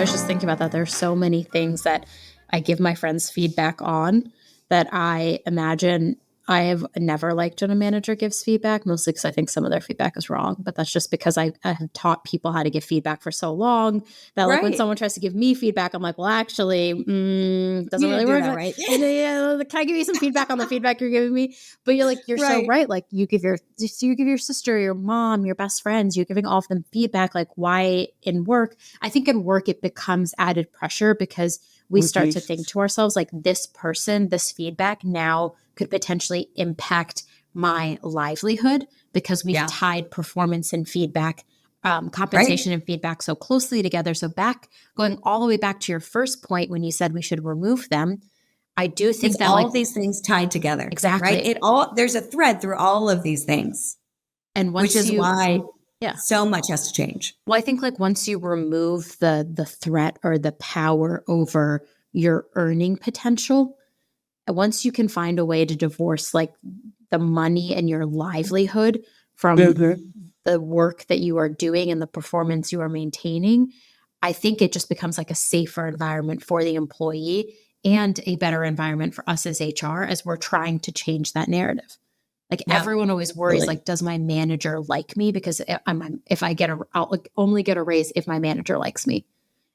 was just thinking about that. There's so many things that I give my friends feedback on that I imagine I have never liked when a manager gives feedback, mostly because I think some of their feedback is wrong. But that's just because I have taught people how to give feedback for so long that like when someone tries to give me feedback, I'm like, well, actually, doesn't really work. That, right? Can I give you some feedback on the feedback you're giving me? But you're like, you're so right. Like you give your sister, your mom, your best friends, you're giving all of them feedback. Like why in work? I think in work it becomes added pressure because we start to think to ourselves like this person, this feedback now could potentially impact my livelihood because we've tied performance and feedback, compensation and feedback so closely together. So going all the way back to your first point when you said we should remove them, I do think that all of these things tied together. Exactly. Right? There's a thread through all of these things. And which is why so much has to change. Well, I think like once you remove the threat or the power over your earning potential, once you can find a way to divorce like the money and your livelihood from the work that you are doing and the performance you are maintaining, I think it just becomes like a safer environment for the employee and a better environment for us as HR as we're trying to change that narrative. Like everyone always worries, like, does my manager like me? Because I'll only get a raise if my manager likes me.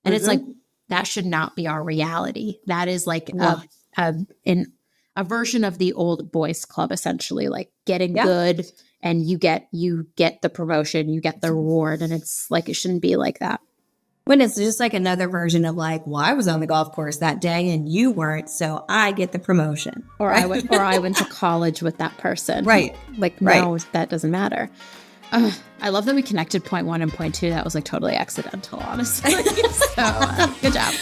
And it's like, that should not be our reality. That is like a version of the old boys club, essentially, like getting good and you get the promotion, you get the reward. And it's like, it shouldn't be like that. When it's just like another version of like, well, I was on the golf course that day and you weren't, so I get the promotion. Or I went to college with that person. Right. Like, no, that doesn't matter. I love that we connected point 1 and point 2. That was like totally accidental, honestly. So good job.